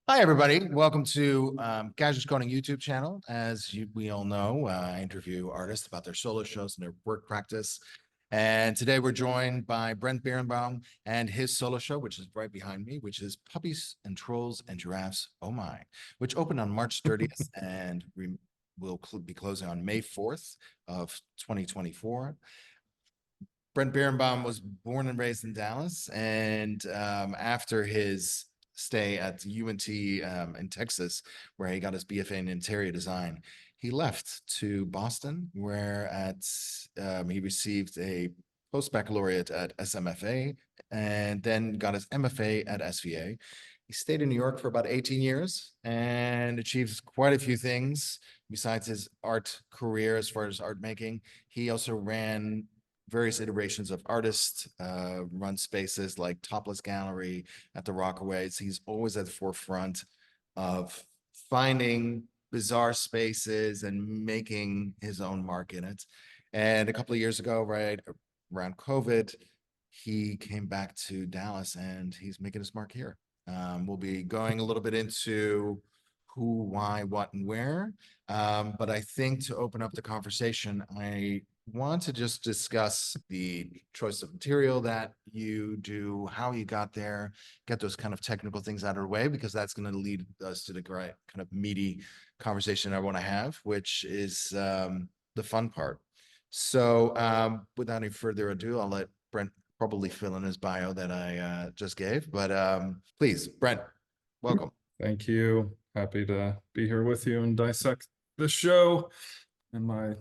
Hi, everybody. Welcome to Keijsers Koning YouTube channel. We all know, I interview artists about their solo shows and their work practice. And today we're joined by Brent Birnbaum and his solo show, which is right behind me, which is Puppies and Trolls and Giraffes, Oh My, which opened on March 30th and will be closing on May 4th of 2024. Brent Birnbaum was born and raised in Dallas, and after his stay at UNT in Texas, where he got his BFA in interior design, he left to Boston, where he received a post-baccalaureate at SMFA and then got his MFA at SVA. He stayed in New York for about 18 years and achieved quite a few things besides his art career as far as art making. He also ran various iterations of artist run spaces like Topless Gallery at the Rockaways. He's always at the forefront of finding bizarre spaces and making his own mark in it. And a couple of years ago, right around COVID, he came back to Dallas and he's making his mark here. We'll be going a little bit into who, why, what, and where. But I think to open up the conversation, I want to just discuss the choice of material that you do, how you got there, get those kind of technical things out of the way, because that's going to lead us to the great kind of meaty conversation I want to have, which is the fun part. So without any further ado, I'll let Brent probably fill in his bio that I just gave. But please, Brent, welcome. Thank you. Happy to be here with you and dissect the show and my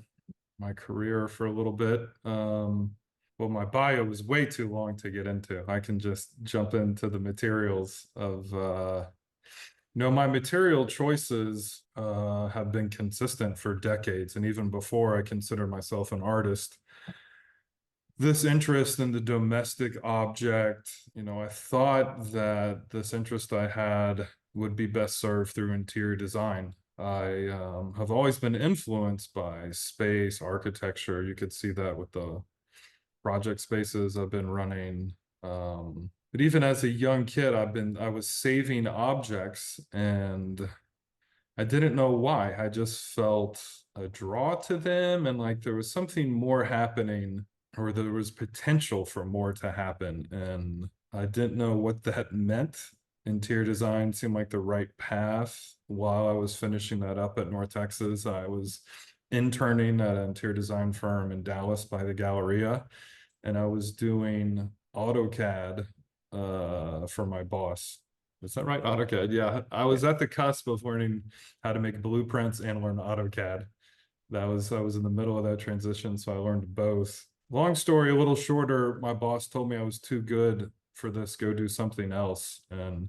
career for a little bit. Well, my bio is way too long to get into. I can just jump into the materials of my material choices have been consistent for decades, and even before I consider myself an artist. This interest in the domestic object, I thought that this interest I had would be best served through interior design. I have always been influenced by space, architecture. You could see that with the project spaces I've been running. But even as a young kid, I was saving objects and I didn't know why. I just felt a draw to them and like there was something more happening, or there was potential for more to happen. And I didn't know what that meant. Interior design seemed like the right path. While I was finishing that up at North Texas, I was interning at an interior design firm in Dallas by the Galleria, and I was doing AutoCAD for my boss. Is that right? AutoCAD. Yeah, I was at the cusp of learning how to make blueprints and learn AutoCAD. I was in the middle of that transition, so I learned both. Long story, a little shorter, my boss told me I was too good for this, go do something else. And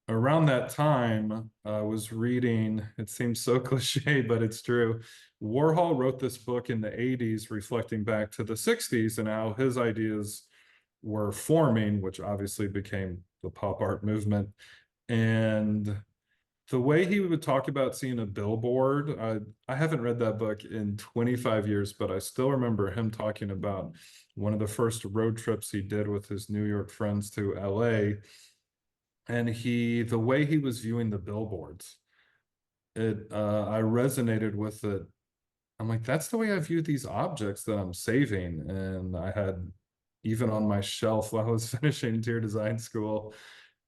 around that time, I was reading, it seems so cliche, but it's true. Warhol wrote this book in the 80s, reflecting back to the 60s and how his ideas were forming, which obviously became the pop art movement. And the way he would talk about seeing a billboard, I haven't read that book in 25 years, but I still remember him talking about one of the first road trips he did with his New York friends to LA. And the way he was viewing the billboards, I resonated with it. I'm like, that's the way I view these objects that I'm saving. And I had even on my shelf while I was finishing interior design school.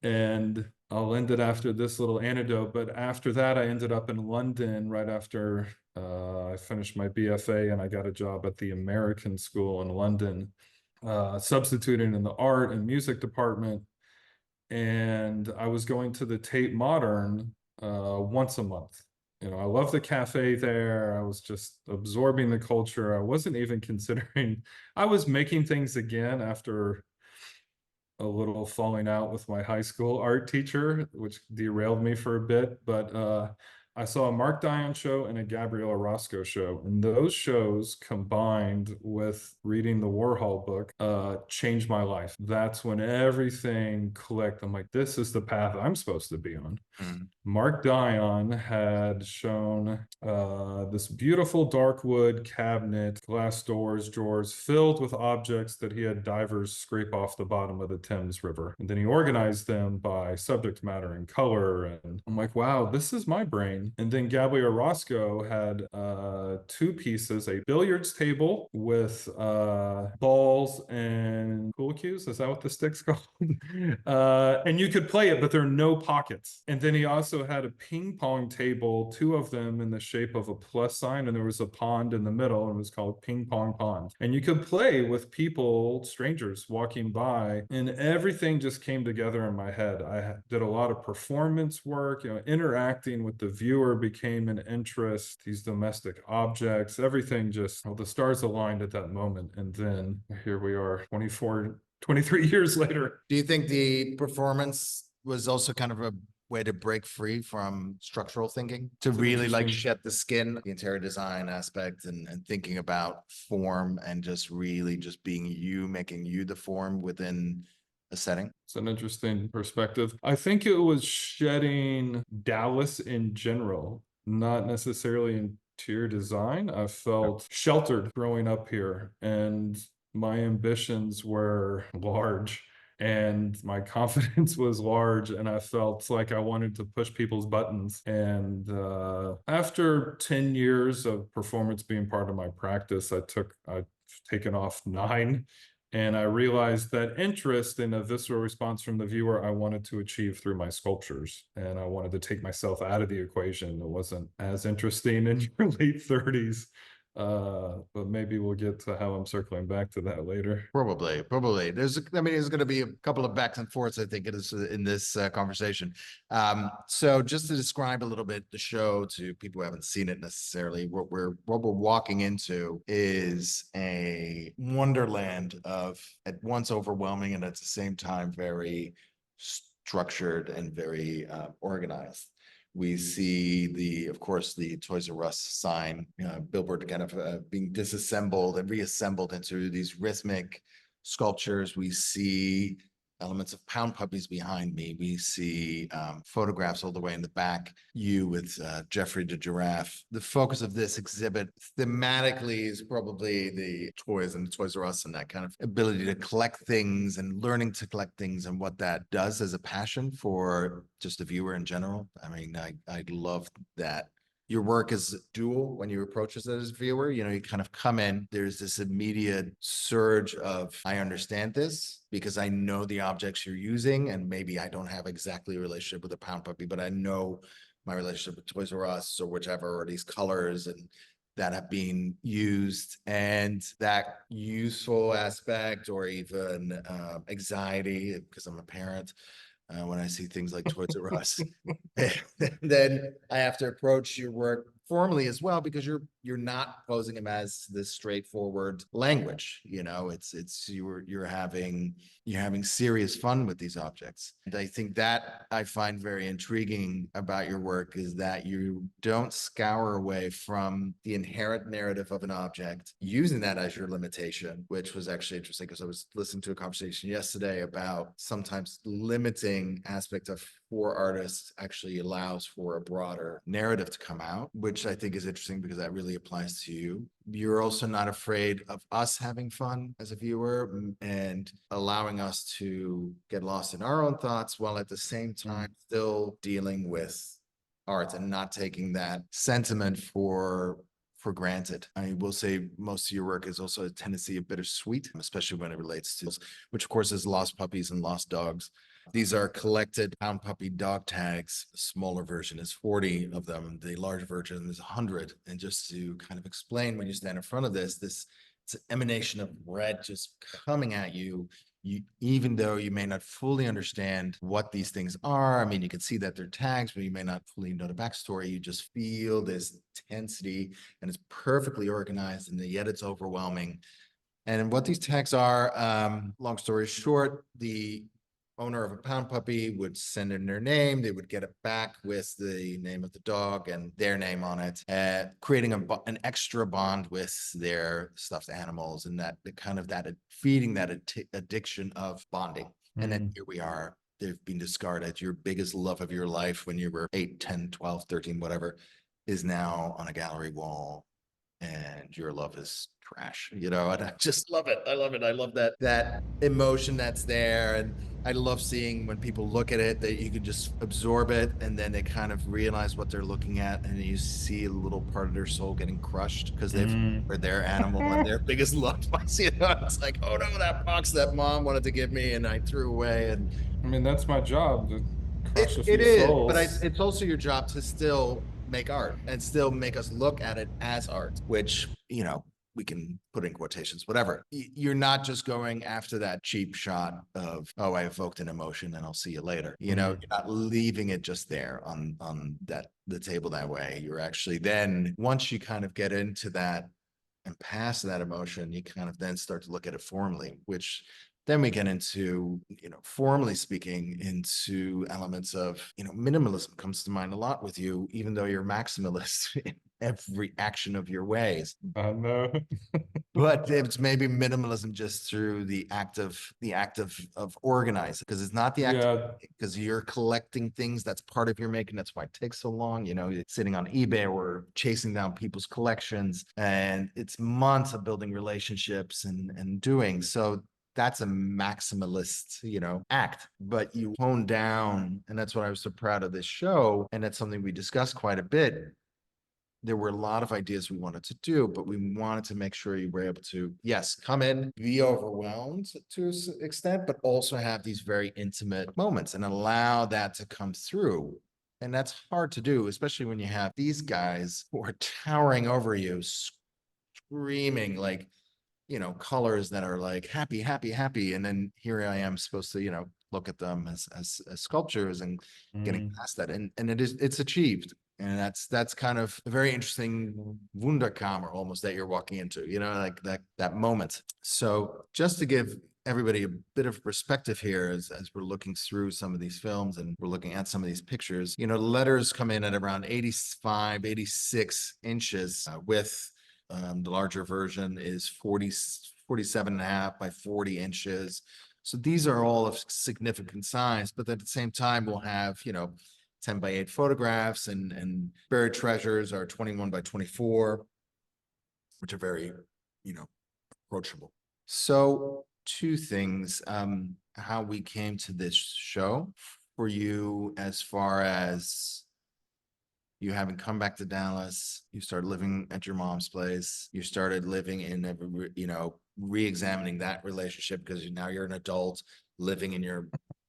And I'll end it after this little anecdote, but after that, I ended up in London right after I finished my BFA, and I got a job at the American School in London, substituting in the art and music department. And I was going to the Tate Modern once a month. I love the cafe there. I was just absorbing the culture. I wasn't even considering, I was making things again after a little falling out with my high school art teacher, which derailed me for a bit. But I saw a Mark Dion show and a Gabriella Roscoe show, and those shows combined with reading the Warhol book changed my life. That's when everything clicked. I'm like, this is the path I'm supposed to be on. Mm. Mark Dion had shown this beautiful dark wood cabinet, glass doors, drawers filled with objects that he had divers scrape off the bottom of the Thames River. And then he organized them by subject matter and color. And I'm like, wow, this is my brain. And then Gabrielle Roscoe had two pieces, a billiards table with balls and pool cues. Is that what the stick's called? And you could play it, but there are no pockets. And then he also had a ping pong table, two of them in the shape of a plus sign, and there was a pond in the middle, and it was called Ping Pong Pond. And you could play with people, strangers walking by, and everything just came together in my head. I did a lot of performance work, interacting with the viewer became an interest, these domestic objects, everything just, well, the stars aligned at that moment. And then here we are, 23 years later. Do you think the performance was also kind of a way to break free from structural thinking, to really like shed the skin, the interior design aspect, and thinking about form and just really just being you, making you the form within a setting? It's an interesting perspective. I think it was shedding Dallas in general, not necessarily interior design. I felt sheltered growing up here, and my ambitions were large and my confidence was large, and I felt like I wanted to push people's buttons. And after 10 years of performance being part of my practice, I've taken off 9. And I realized that interest in a visceral response from the viewer I wanted to achieve through my sculptures. And I wanted to take myself out of the equation. It wasn't as interesting in your late 30s. But maybe we'll get to how I'm circling back to that later. Probably. There's going to be a couple of backs and forths, I think it is, in this conversation. So just to describe a little bit the show to people who haven't seen it necessarily, what we're walking into is a wonderland of, at once overwhelming and at the same time very structured and very organized. We see of course, the Toys R Us sign, billboard kind of being disassembled and reassembled into these rhythmic sculptures. We see elements of pound puppies behind me. We see photographs all the way in the back. You with Jeffrey the giraffe. The focus of this exhibit thematically is probably the toys and the Toys R Us and that kind of ability to collect things and learning to collect things and what that does as a passion for just the viewer in general. I mean, I love that. Your work is dual when you approach us as a viewer. You kind of come in, there's this immediate surge of, I understand this because I know the objects you're using, and maybe I don't have exactly a relationship with a pound puppy, but I know my relationship with Toys R Us or whichever, or these colors and that have been used, and that useful aspect, or even anxiety because I'm a parent. When I see things like Toys R Us, then I have to approach your work formally as well, because you're not posing them as this straightforward language. It's you're having serious fun with these objects. And I think that I find very intriguing about your work is that you don't scour away from the inherent narrative of an object, using that as your limitation, which was actually interesting because I was listening to a conversation yesterday about sometimes limiting aspect of for artists actually allows for a broader narrative to come out, which I think is interesting because that really applies to you. You're also not afraid of us having fun as a viewer and allowing us to get lost in our own thoughts while at the same time still dealing with art and not taking that sentiment for granted. I will say most of your work is also a tendency of bittersweet, especially when it relates to, which of course is lost puppies and lost dogs. These are collected pound puppy dog tags. The smaller version is 40 of them. The larger version is 100. And just to kind of explain, when you stand in front of this, it's an emanation of red just coming at you. Even though you may not fully understand what these things are, I mean, you can see that they're tags, but you may not fully know the backstory. You just feel this intensity, and it's perfectly organized, and yet it's overwhelming. And what these tags are, long story short, the owner of a pound puppy would send in their name. They would get it back with the name of the dog and their name on it, creating an extra bond with their stuffed animals, and that the kind of that feeding that addiction of bonding. And then here we are. They've been discarded. Your biggest love of your life when you were 8, 10, 12, 13, whatever, is now on a gallery wall, and your love is trash, and I just love it. I love it. I love that emotion that's there. And I love seeing when people look at it, that you can just absorb it, and then they kind of realize what they're looking at, and you see a little part of their soul getting crushed because they've or their animal and their biggest love. It's like, oh no, that box that mom wanted to give me and I threw away. And I mean, that's my job, to crush a it few is, but souls. it's also your job to still make art and still make us look at it as art, which, we can put in quotations, whatever. You're not just going after that cheap shot of, oh, I evoked an emotion and I'll see you later. You're not leaving it just there on the table that way. You're actually then, once you kind of get into that and past that emotion, you kind of then start to look at it formally, which then we get into, formally speaking, into elements of, minimalism comes to mind a lot with you, even though you're maximalist in every action of your ways. I know. But it's maybe minimalism just through the act of organizing, because it's not the act Yeah, because you're collecting things that's part of your making. That's why it takes so long. You're sitting on eBay or chasing down people's collections, and it's months of building relationships and doing so. That's a maximalist, act, but you hone down. And that's what I was so proud of this show. And that's something we discussed quite a bit. There were a lot of ideas we wanted to do, but we wanted to make sure you were able to, yes, come in, be overwhelmed to an extent, but also have these very intimate moments and allow that to come through. And that's hard to do, especially when you have these guys who are towering over you, screaming like, colors that are like happy, happy, happy. And then here I am supposed to, look at them as sculptures and getting past that. And it's achieved. And that's kind of a very interesting Wunderkammer almost that you're walking into, like that moment. So just to give everybody a bit of perspective here as we're looking through some of these films and we're looking at some of these pictures, letters come in at around 85, 86 inches with the larger version is 47 and a half by 40 inches. So these are all of significant size, but at the same time, we'll have, 10 by 8 photographs, and buried treasures are 21 by 24, which are very, approachable. So two things, how we came to this show for you, as far as you having come back to Dallas, you started living at your mom's place, you started living in, re-examining that relationship because now you're an adult living in your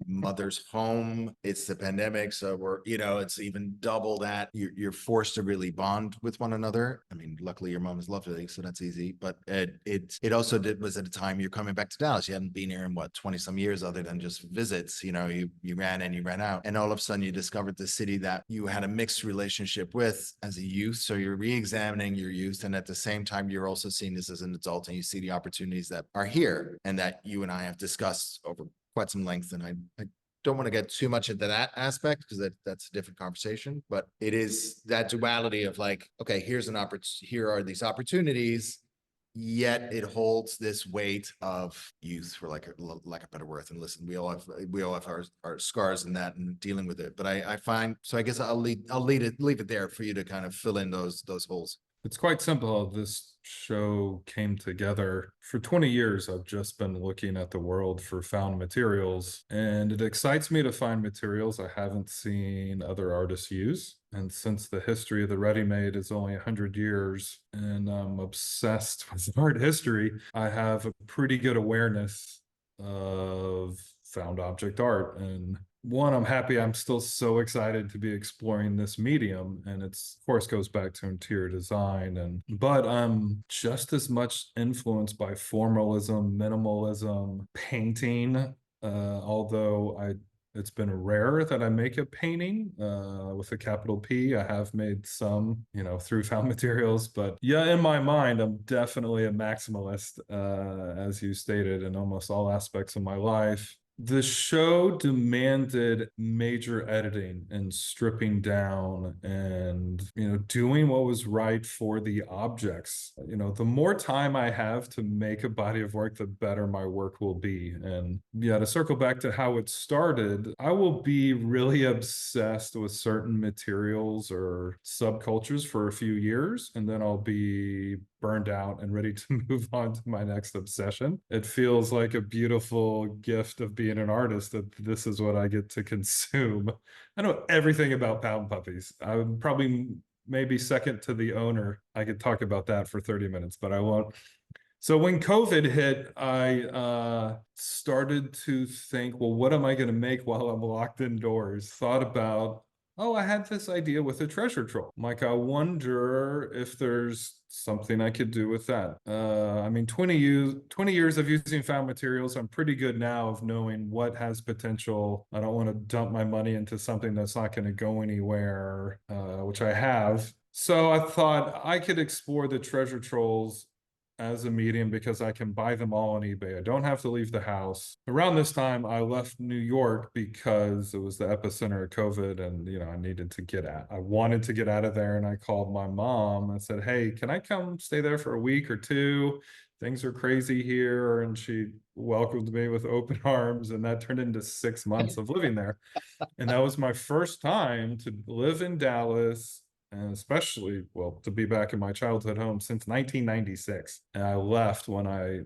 mother's home. It's the pandemic, so it's even double that. You're forced to really bond with one another. I mean, luckily your mom is lovely, so that's easy. But it also was at a time you're coming back to Dallas. You hadn't been here in 20 some years, other than just visits. You ran in, you ran out, and all of a sudden you discovered the city that you had a mixed relationship with as a youth. So you're re-examining your youth, and at the same time you're also seeing this as an adult, and you see the opportunities that are here and that you and I have discussed over quite some length. And I don't want to get too much into that aspect because that's a different conversation, but it is that duality of like, okay, here are these opportunities, yet it holds this weight of youth, for like a better word. And listen, we all have our scars in that and dealing with it. But I find, so I guess leave it there for you to kind of fill in those holes. it's quite simple. This show came together. For 20 years, I've just been looking at the world for found materials, and it excites me to find materials I haven't seen other artists use. And since the history of the ready-made is only 100 years and I'm obsessed with art history, I have a pretty good awareness of found object art. And one, I'm happy, I'm still so excited to be exploring this medium, and it's, of course, goes back to interior design, but I'm just as much influenced by formalism, minimalism, painting, although it's been rare that I make a painting with a capital P. I have made some, through found materials, but yeah, in my mind, I'm definitely a maximalist, as you stated, in almost all aspects of my life. The show demanded major editing and stripping down and, doing what was right for the objects. The more time I have to make a body of work, the better my work will be. And yeah, to circle back to how it started, I will be really obsessed with certain materials or subcultures for a few years, and then I'll be burned out and ready to move on to my next obsession. It feels like a beautiful gift of being an artist that this is what I get to consume. I know everything about pound puppies. I'm probably maybe second to the owner. I could talk about that for 30 minutes, but I won't. So when COVID hit, I started to think, well, what am I going to make while I'm locked indoors? Thought about, oh, I had this idea with a treasure trove. Like, I wonder if there's something I could do with that. 20 years of using found materials, I'm pretty good now of knowing what has potential. I don't want to dump my money into something that's not going to go anywhere, which I have. So I thought I could explore the treasure trolls as a medium because I can buy them all on eBay. I don't have to leave the house. Around this time, I left New York because it was the epicenter of COVID, and I wanted to get out of there. And I called my mom and said, "Hey, can I come stay there for a week or two? Things are crazy here." And she welcomed me with open arms, and that turned into 6 months of living there. And that was my first time to live in Dallas, and especially, well, to be back in my childhood home since 1996. And I left when I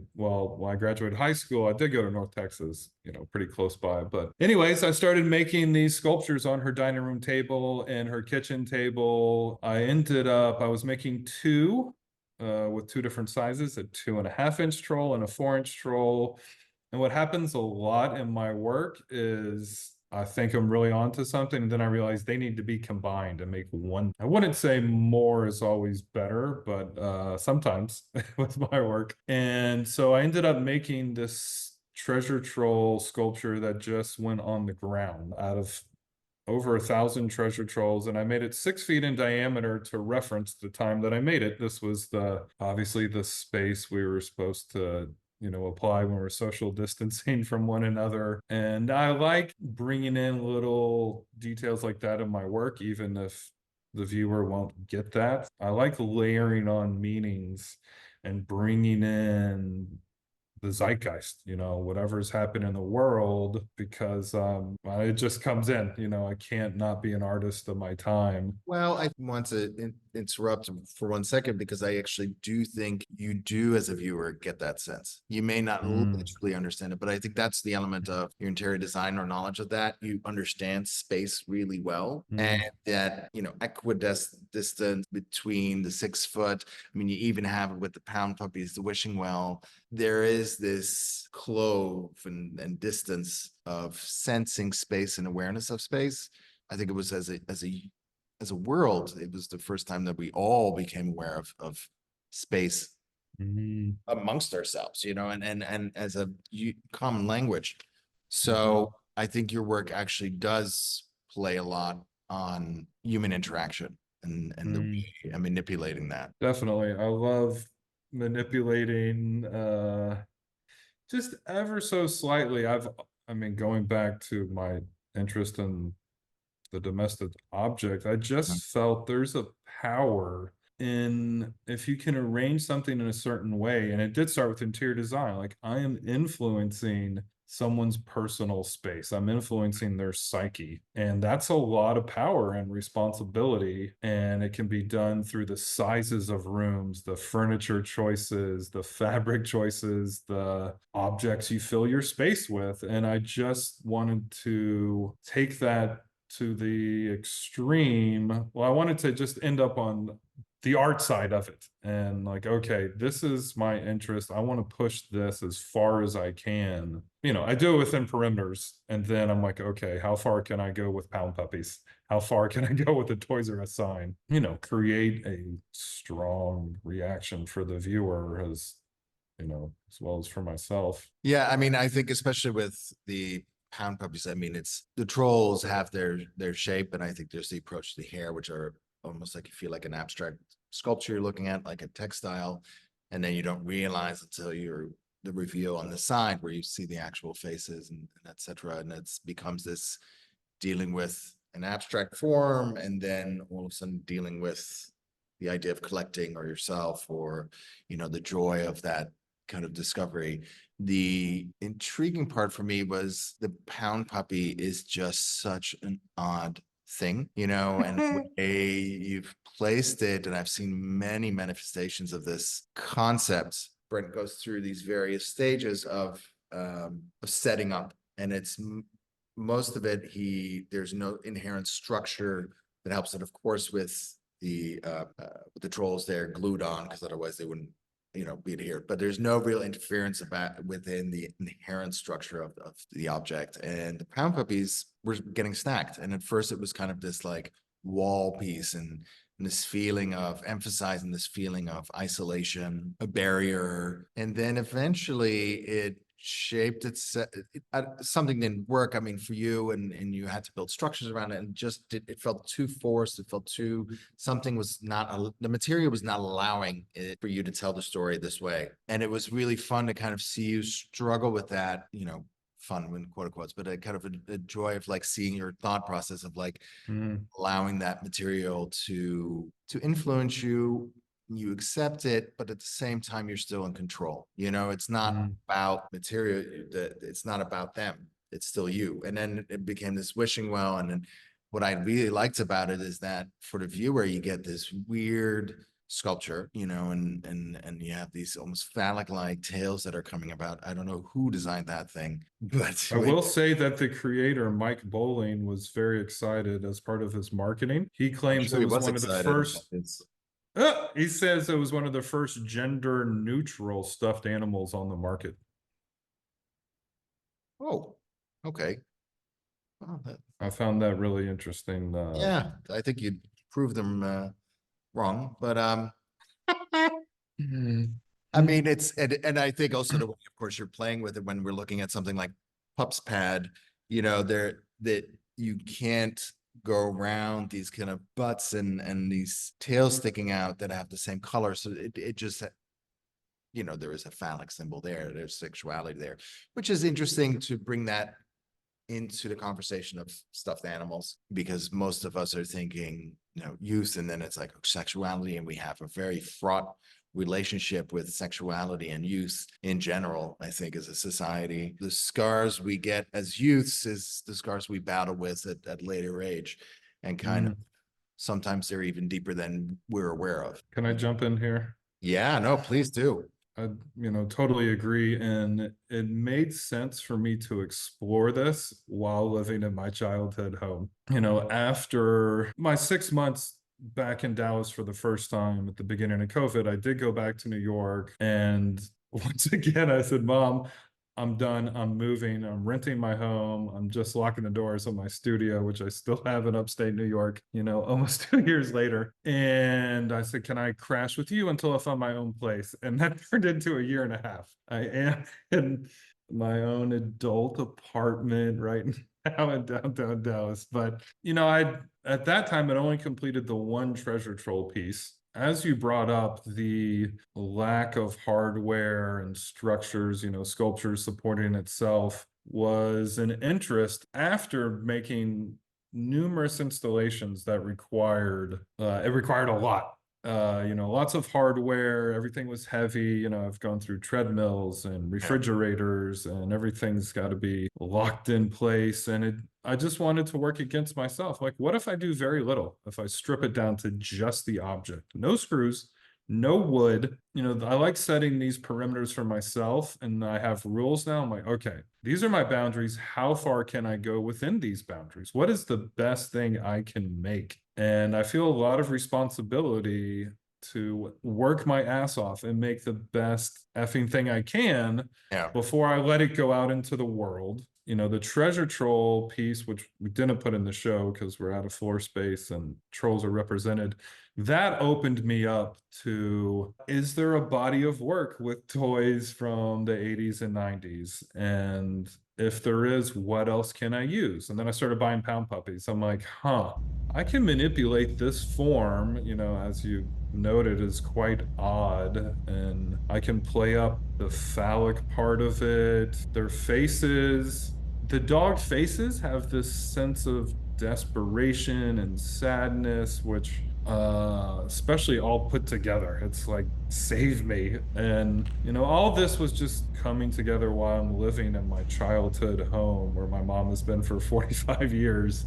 graduated high school. I did go to North Texas, pretty close by. But anyways, I started making these sculptures on her dining room table and her kitchen table. I was making two with two different sizes, a 2.5-inch troll and a 4-inch troll. And what happens a lot in my work is I think I'm really onto something, and then I realize they need to be combined and make one. I wouldn't say more is always better, but sometimes with my work. And so I ended up making this treasure troll sculpture that just went on the ground out of over 1,000 treasure trolls, and I made it 6 feet in diameter to reference the time that I made it. This was obviously the space we were supposed to apply when we're social distancing from one another. And I like bringing in little details like that in my work, even if the viewer won't get that. I like layering on meanings and bringing in the zeitgeist, whatever's happened in the world, because it just comes in. I can't not be an artist of my time. Well, I want to interrupt for 1 second because I actually do think you do, as a viewer, get that sense. You may not logically understand it, but I think that's the element of your interior design or knowledge of that. You understand space really well, and that, equidistant between the 6 foot. I mean, you even have it with the pound puppies, the wishing well. There is this clove and distance of sensing space and awareness of space. I think it was as a world, it was the first time that we all became aware of space amongst ourselves, and as a common language. So I think your work actually does play a lot on human interaction and the way and manipulating that. Definitely. I love manipulating just ever so slightly. Going back to my interest in the domestic object, I just felt there's a power in if you can arrange something in a certain way. And it did start with interior design. Like, I am influencing someone's personal space. I'm influencing their psyche. And that's a lot of power and responsibility. And it can be done through the sizes of rooms, the furniture choices, the fabric choices, the objects you fill your space with. And I just wanted to take that to the extreme. Well, I wanted to just end up on the art side of it, and like, okay, this is my interest. I want to push this as far as I can. I do it within perimeters, and then I'm like, okay, how far can I go with pound puppies? How far can I go with the Toys R Us sign? Create a strong reaction for the viewer as well as for myself. Yeah, I mean, I think especially with the pound puppies, I mean, it's the trolls have their shape, and I think there's the approach to the hair, which are almost like you feel like an abstract sculpture you're looking at, like a textile, and then you don't realize until you're the reveal on the side where you see the actual faces and et cetera. And it's becomes this dealing with an abstract form, and then all of a sudden dealing with the idea of collecting or yourself, or, you know, the joy of that kind of discovery. The intriguing part for me was the pound puppy is just such an odd thing, you know, and the way you've placed it, and I've seen many manifestations of this concept. Brent goes through these various stages of setting up, and it's most of it, there's no inherent structure that helps it, of course, with the trolls there glued on, because otherwise they wouldn't, you know, be adhered. But there's no real interference within the inherent structure of the object. And the pound puppies were getting stacked. And at first it was kind of this like wall piece, and this feeling of emphasizing this feeling of isolation, a barrier. And then eventually it shaped something didn't work. I mean, for you, and you had to build structures around it, and just it felt too forced. It felt too, something was not, the material was not allowing it for you to tell the story this way. And it was really fun to kind of see you struggle with that, you know, fun when quote unquote, but a kind of a joy of like seeing your thought process of like allowing that material to influence you. You accept it, but at the same time, you're still in control. You know, it's not about material. It's not about them. It's still you. And then it became this wishing well. And then what I really liked about it is that for the viewer, you get this weird sculpture, you know, and you have these almost phallic-like tails that are coming about. I don't know who designed that thing, but I will say that the creator, Mike Bowling, was very excited as part of his marketing. He claims sure it he was one of the excited. first. He says it was one of the first gender neutral stuffed animals on the market. Oh, okay. Well, I found that really interesting. yeah, I think you'd prove them wrong, but I mean, it's, and I think also the way, of course, you're playing with it when we're looking at something like Pup's Pad, you know, that you can't go around these kind of butts and these tails sticking out that have the same color. So it just, you know, there is a phallic symbol there. There's sexuality there, which is interesting to bring that into the conversation of stuffed animals, because most of us are thinking, you know, youth, and then it's like sexuality, and we have a very fraught relationship with sexuality and youth in general. I think as a society, the scars we get as youths is the scars we battle with at later age, and kind of sometimes they're even deeper than we're aware of. Can I jump in here? Yeah, no, please do. I, totally agree. And it made sense for me to explore this while living in my childhood home. After my 6 months back in Dallas for the first time at the beginning of COVID, I did go back to New York. And once again, I said, Mom, I'm done. I'm moving. I'm renting my home. I'm just locking the doors on my studio, which I still have in upstate New York, almost 2 years later. And I said, can I crash with you until I find my own place? And that turned into a year and a half. I am in my own adult apartment right now in downtown Dallas. But, at that time, I'd only completed the one treasure troll piece. As you brought up the lack of hardware and structures, sculptures supporting itself was an interest after making numerous installations that required a lot. Lots of hardware, everything was heavy. I've gone through treadmills and refrigerators, and everything's got to be locked in place. And I just wanted to work against myself. Like, what if I do very little? If I strip it down to just the object, no screws, no wood. I like setting these perimeters for myself, and I have rules now. I'm like, okay, these are my boundaries. How far can I go within these boundaries? What is the best thing I can make? And I feel a lot of responsibility to work my ass off and make the best effing thing I can before I let it go out into the world. The treasure troll piece, which we didn't put in the show because we're out of floor space and trolls are represented, that opened me up to, is there a body of work with toys from the 80s and 90s? And if there is, what else can I use? And then I started buying pound puppies. I'm like, I can manipulate this form, as you noted, is quite odd, and I can play up the phallic part of it. Their faces, the dog faces have this sense of desperation and sadness, which especially all put together. It's like, save me. And, all this was just coming together while I'm living in my childhood home where my mom has been for 45 years.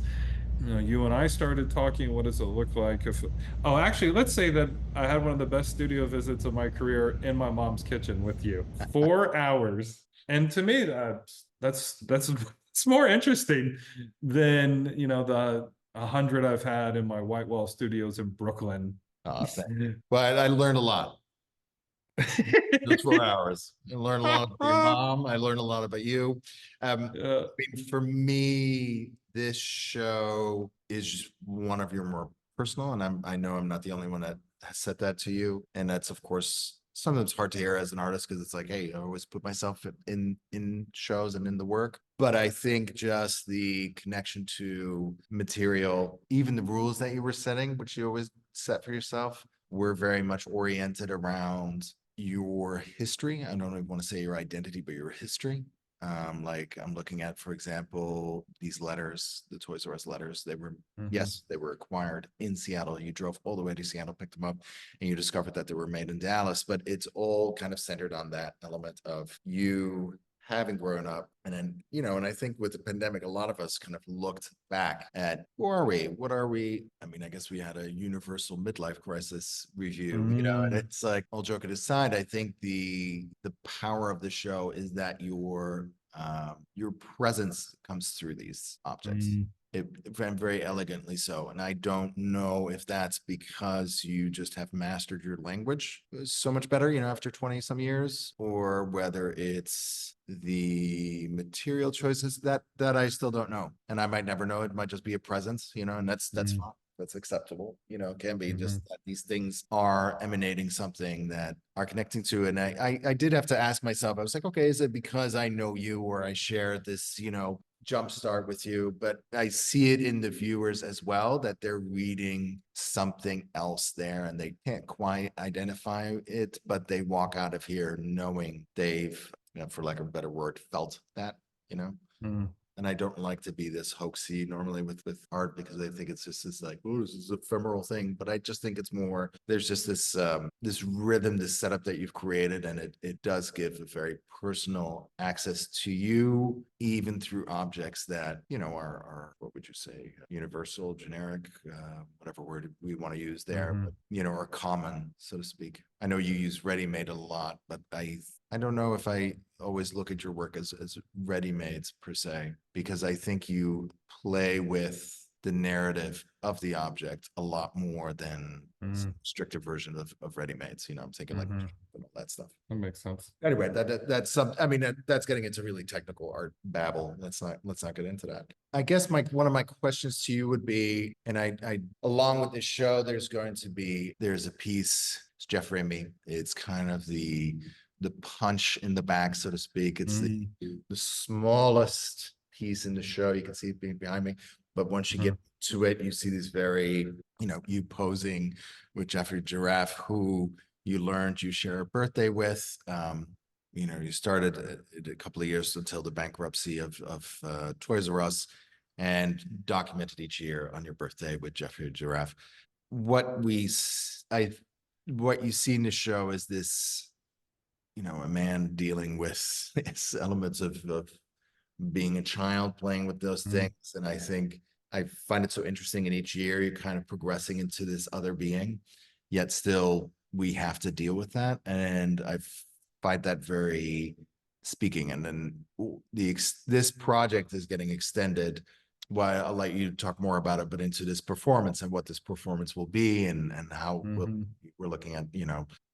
You and I started talking. What does it look like if, oh, actually, let's say that I had one of the best studio visits of my career in my mom's kitchen with you, 4 hours. And to me, that's it's more interesting than, the 100 I've had in my white wall studios in Brooklyn. But I learned a lot. Those 4 hours. I learned a lot about your mom. I learned a lot about you. Yeah. For me, this show is just one of your more personal, and I know I'm not the only one that has said that to you. And that's, of course, sometimes hard to hear as an artist because it's like, hey, I always put myself in shows and in the work. But I think just the connection to material, even the rules that you were setting, which you always set for yourself, were very much oriented around your history. I don't even want to say your identity, but your history. Like I'm looking at, for example, these letters, the Toys R Us letters, they were, yes, they were acquired in Seattle. You drove all the way to Seattle, picked them up, and you discovered that they were made in Dallas, but it's all kind of centered on that element of you having grown up. And then, and I think with the pandemic, a lot of us kind of looked back at who are we? What are we? I mean, I guess we had a universal midlife crisis review, and it's like, all joking aside, I think the power of the show is that your presence comes through these objects. And very elegantly so. And I don't know if that's because you just have mastered your language so much better, after 20 some years, or whether it's the material choices that I still don't know. And I might never know. It might just be a presence, and that's fine. That's acceptable. It can be just that these things are emanating something that are connecting to. And I did have to ask myself, I was like, okay, is it because I know you or I share this, jumpstart with you? But I see it in the viewers as well, that they're reading something else there and they can't quite identify it, but they walk out of here knowing they've, for lack of a better word, felt that, And I don't like to be this hoaxy normally with art because I think it's just this like, oh, this is ephemeral thing. But I just think it's more, there's just this this rhythm, this setup that you've created, and it does give a very personal access to you, even through objects that, are what would you say, universal, generic, whatever word we want to use there, but, are common, so to speak. I know you use ready-made a lot, but I don't know if I always look at your work as ready-mades per se, because I think you play with the narrative of the object a lot more than stricter version of ready-mades. I'm thinking like all that stuff. That makes sense. Anyway, that's some. I mean, that's getting into really technical art babble. Let's not get into that. I guess one of my questions to you would be, and I along with this show, there's a piece. It's Jeff Remy. It's kind of the punch in the back, so to speak. It's the smallest piece in the show. You can see it behind me. But once you get to it, you see these very, you posing with Jeffrey Giraffe, who you learned you share a birthday with. You started a couple of years until the bankruptcy of Toys R Us, and documented each year on your birthday with Jeffrey Giraffe. What you see in the show is this, a man dealing with elements of being a child, playing with those things. And I think I find it so interesting, in each year you're kind of progressing into this other being, yet still we have to deal with that. And I find that very speaking. And then this project is getting extended. Well, I'll let you talk more about it, but into this performance and what this performance will be, and how we're looking at,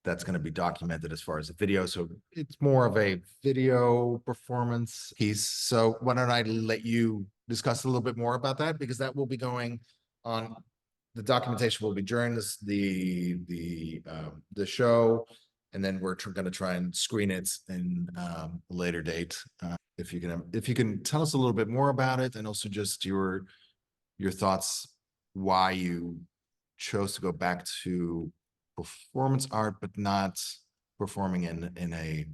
that's going to be documented as far as a video. So it's more of a video performance piece. So why don't I let you discuss a little bit more about that, because that will be going on. The documentation will be during the show, and then we're going to try and screen it in a later date. If you can tell us a little bit more about it, and also just your thoughts why you chose to go back to performance art, but not performing in a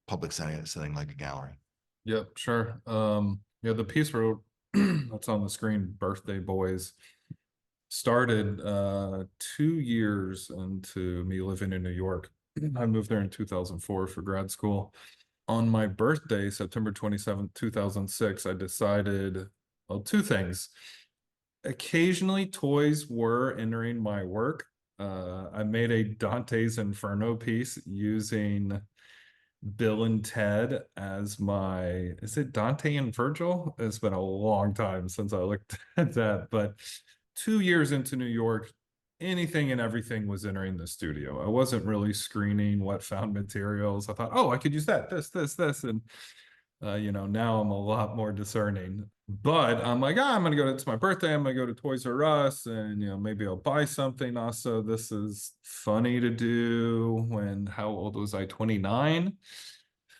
public setting like a gallery. Yep, sure. Yeah, the piece wrote that's on the screen, Birthday Boys, started 2 years into me living in New York. I moved there in 2004 for grad school. On my birthday, September 27th, 2006, I decided, well, two things. Occasionally, toys were entering my work. I made a Dante's Inferno piece using Bill and Ted as my, is it Dante and Virgil? It's been a long time since I looked at that, but 2 years into New York, anything and everything was entering the studio. I wasn't really screening what found materials. I thought, oh, I could use that, this. And, now I'm a lot more discerning. But I'm like, I'm going to go, it's my birthday. I'm going to go to Toys R Us and, maybe I'll buy something. Also, this is funny to do when, how old was I? 29? I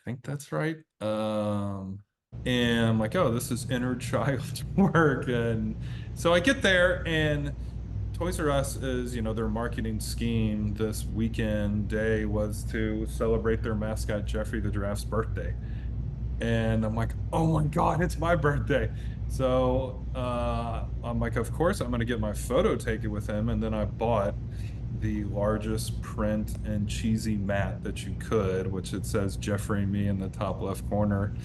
think that's right. And I'm like, oh, this is inner child work. And so I get there, and Toys R Us is, their marketing scheme this weekend day was to celebrate their mascot, Jeffrey the Giraffe's birthday. And I'm like, oh my God, it's my birthday. So I'm like, of course, I'm going to get my photo taken with him. And then I bought the largest print and cheesy mat that you could, which it says Jeffrey and me in the top left corner.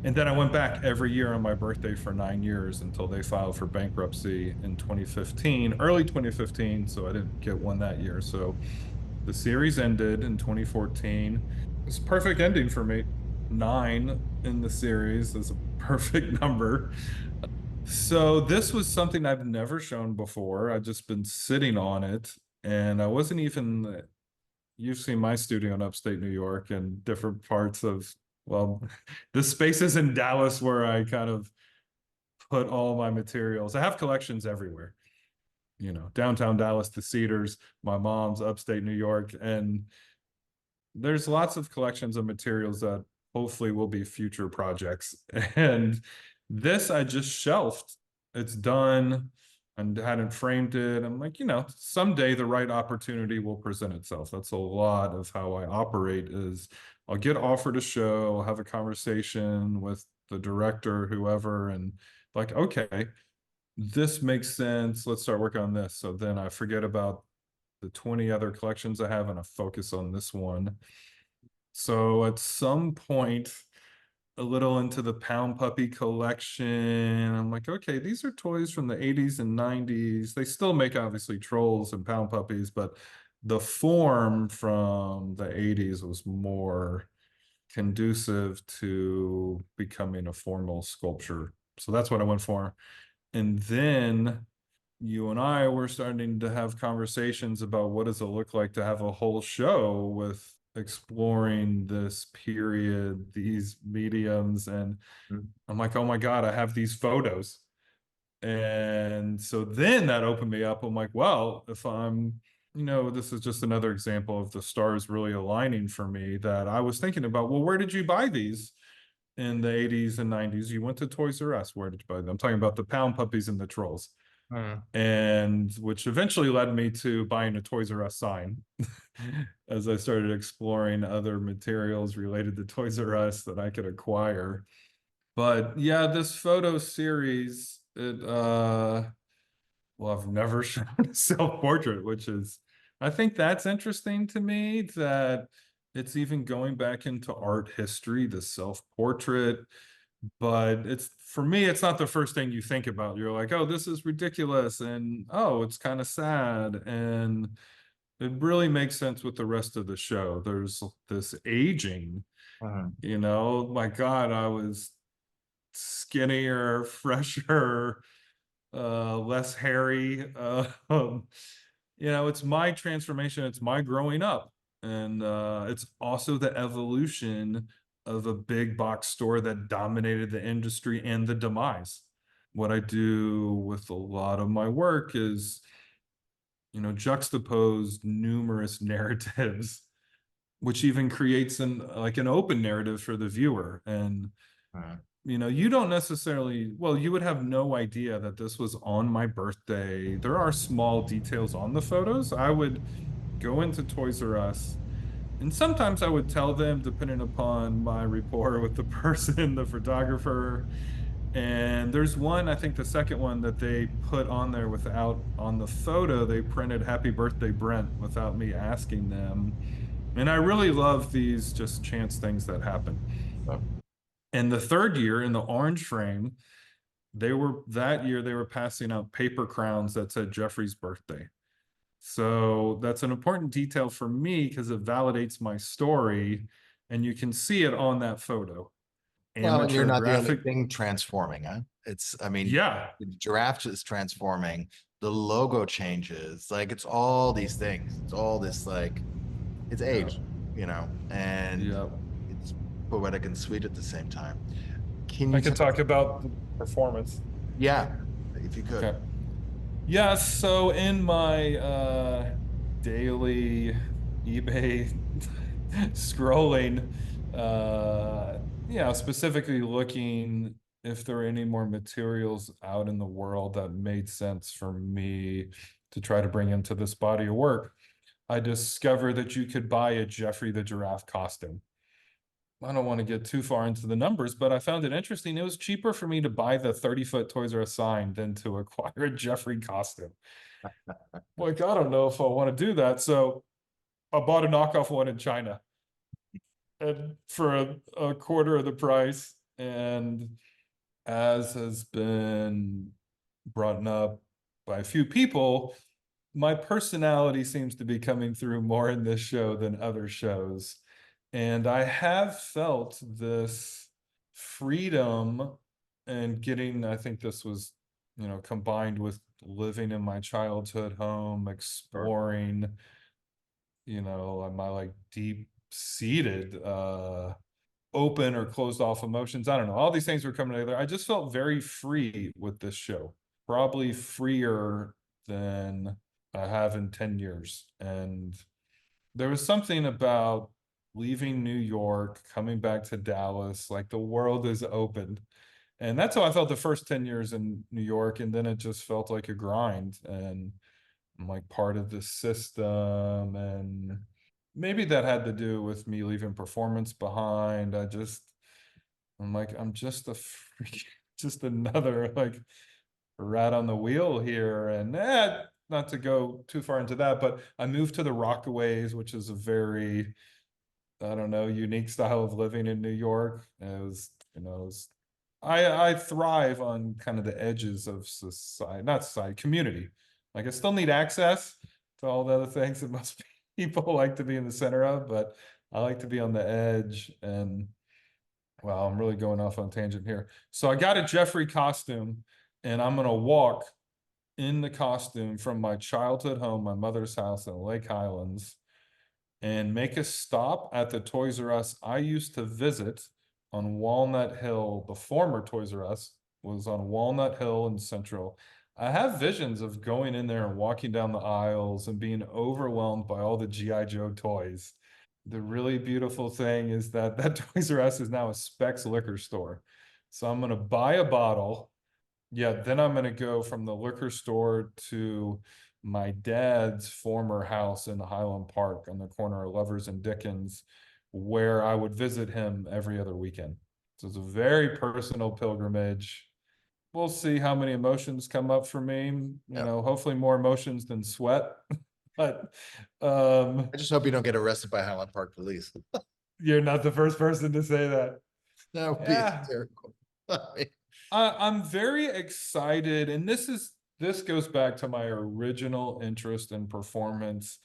And then I went back every year on my birthday for 9 years until they filed for bankruptcy in 2015, early 2015. So I didn't get one that year. So the series ended in 2014. It's a perfect ending for me. 9 in the series is a perfect number. So this was something I've never shown before. I've just been sitting on it, and I wasn't even, you've seen my studio in upstate New York and different parts of, well, the spaces in Dallas where I kind of put all my materials. I have collections everywhere, downtown Dallas, the Cedars, my mom's upstate New York, and there's lots of collections of materials that hopefully will be future projects. And this I just shelved. It's done and hadn't framed it. I'm like, someday the right opportunity will present itself. That's a lot of how I operate is I'll get offered a show, I'll have a conversation with the director, whoever, and like, okay, this makes sense. Let's start working on this. So then I forget about the 20 other collections I have and I focus on this one. So at some point, a little into the Pound Puppy collection, I'm like, okay, these are toys from the 80s and 90s. They still make obviously trolls and Pound Puppies, but the form from the 80s was more conducive to becoming a formal sculpture. So that's what I went for. And then you and I were starting to have conversations about what does it look like to have a whole show with exploring this period, these mediums. And I'm like, oh my God, I have these photos. And so then that opened me up. I'm like, well, if I'm, this is just another example of the stars really aligning for me that I was thinking about, well, where did you buy these in the 80s and 90s? You went to Toys R Us. Where did you buy them? I'm talking about the Pound Puppies and the Trolls. And which eventually led me to buying a Toys R Us sign as I started exploring other materials related to Toys R Us that I could acquire. But yeah, this photo series, well, I've never shown a self-portrait, which is, I think that's interesting to me that it's even going back into art history, the self-portrait. But it's, for me, it's not the first thing you think about. You're like, oh, this is ridiculous, and oh, it's kind of sad, and it really makes sense with the rest of the show. There's this aging, my God, I was skinnier, fresher, less hairy. It's my transformation, it's my growing up, and it's also the evolution of a big box store that dominated the industry and the demise. What I do with a lot of my work is, juxtapose numerous narratives, which even creates an open narrative for the viewer. And you don't necessarily, well, you would have no idea that this was on my birthday. There are small details on the photos. I would go into Toys R Us, and sometimes I would tell them, depending upon my rapport with the person, the photographer. And there's one, I think the second one that they put on there without, on the photo, they printed Happy Birthday Brent without me asking them. And I really love these just chance things that happen. Oh, And the third year in the orange frame, that year they were passing out paper crowns that said Jeffrey's birthday. So that's an important detail for me because it validates my story, and you can see it on that photo. well, and you're Amateur not the only graphic. thing transforming, huh? I mean, Yeah. the giraffe is transforming, the logo changes, like it's all these things. It's all this like it's Yeah. age, and Yeah. it's poetic and sweet at the same time. Can I you could tell? talk about the performance. Yeah, if you could. Okay. Yeah, so in my daily eBay scrolling, specifically looking if there are any more materials out in the world that made sense for me to try to bring into this body of work, I discovered that you could buy a Jeffrey the Giraffe costume. I don't want to get too far into the numbers, but I found it interesting. It was cheaper for me to buy the 30-foot Toys R Us sign than to acquire a Jeffrey costume. Like, I don't know if I want to do that. So I bought a knockoff one in China and for a quarter of the price. And as has been brought up by a few people, my personality seems to be coming through more in this show than other shows. And I have felt this freedom and getting, I think this was, combined with living in my childhood home, Sure. exploring, my like deep seated open or closed off emotions. I don't know. All these things were coming together. I just felt very free with this show, probably freer than I have in 10 years. And there was something about leaving New York, coming back to Dallas, like the world is opened. And that's how I felt the first 10 years in New York. And then it just felt like a grind. And I'm like part of the system. And maybe that had to do with me leaving performance behind. I'm like, I'm just a freak, just another like rat on the wheel here. And not to go too far into that, but I moved to the Rockaways, which is a very, I don't know, unique style of living in New York. It was, I thrive on kind of the edges of society, not society, community. Like I still need access to all the other things that most people like to be in the center of, but I like to be on the edge. And wow, I'm really going off on a tangent here. So I got a Jeffrey costume, and I'm gonna walk in the costume from my childhood home, my mother's house in the Lake Highlands, and make a stop at the Toys R Us I used to visit on Walnut Hill. The former Toys R Us was on Walnut Hill in Central. I have visions of going in there and walking down the aisles and being overwhelmed by all the G.I. Joe toys. The really beautiful thing is that that Toys R Us is now a Specs liquor store. So I'm going to buy a bottle. Yeah, then I'm going to go from the liquor store to my dad's former house in Highland Park on the corner of Lovers and Dickens, where I would visit him every other weekend. So it's a very personal pilgrimage. We'll see how many emotions come up for me. Yeah. Hopefully more emotions than sweat. But I just hope you don't get arrested by Highland Park Police. you're not the first person to say that. That would be Yeah, hysterical. I'm very excited, and this goes back to my original interest in performance.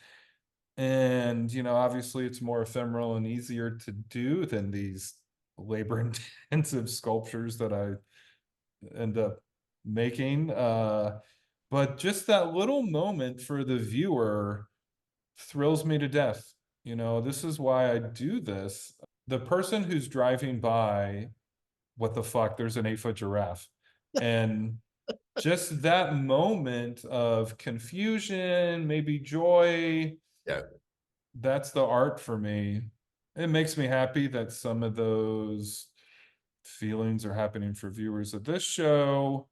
And obviously, it's more ephemeral and easier to do than these labor-intensive sculptures that I end up making. But just that little moment for the viewer thrills me to death. This is why I do this. The person who's driving by, what the fuck, there's an 8-foot giraffe. And just that moment of confusion, maybe joy, Yeah. that's the art for me. It makes me happy that some of those feelings are happening for viewers of this show.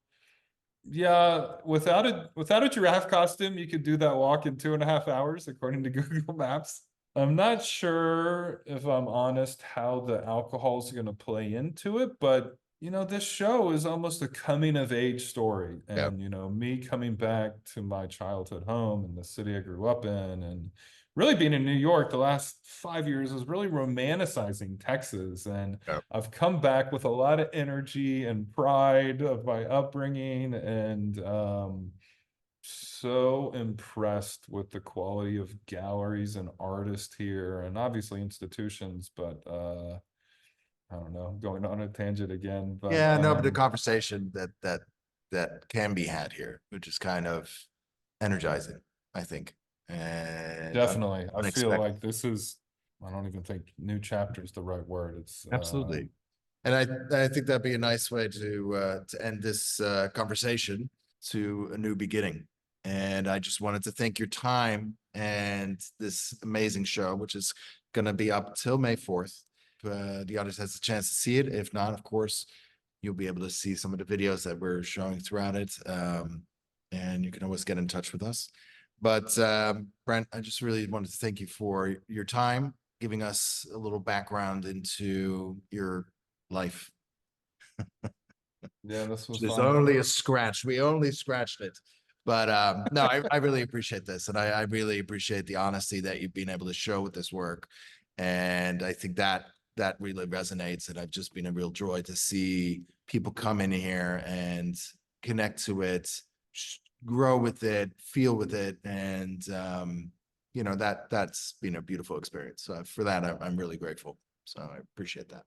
Yeah, without a giraffe costume, you could do that walk in 2.5 hours, according to Google Maps. I'm not sure, if I'm honest, how the alcohol is going to play into it, but this show is almost a coming of age story. Yeah. And, me coming back to my childhood home in the city I grew up in, and really being in New York the last 5 years is really romanticizing Texas. And Yeah. I've come back with a lot of energy and pride of my upbringing, and so impressed with the quality of galleries and artists here, and obviously institutions. But I don't know, going on a tangent again, but Yeah, no, but the conversation that can be had here, which is kind of energizing, I think. And definitely, I feel unexpected. like this is, I don't even think new chapter is the right word. It's Absolutely. And I think that'd be a nice way to end this conversation, to a new beginning. And I just wanted to thank your time and this amazing show, which is going to be up till May 4th. The audience has a chance to see it. If not, of course, you'll be able to see some of the videos that we're showing throughout it. And you can always get in touch with us. But Brent, I just really wanted to thank you for your time, giving us a little background into your life. yeah, this was There's fun. only a scratch. We only scratched it. But no, I really appreciate this. And I really appreciate the honesty that you've been able to show with this work. And I think that really resonates. And I've just been a real joy to see people come in here and connect to it, grow with it, feel with it. And that's been a beautiful experience. So for that, I'm really grateful. So I appreciate that.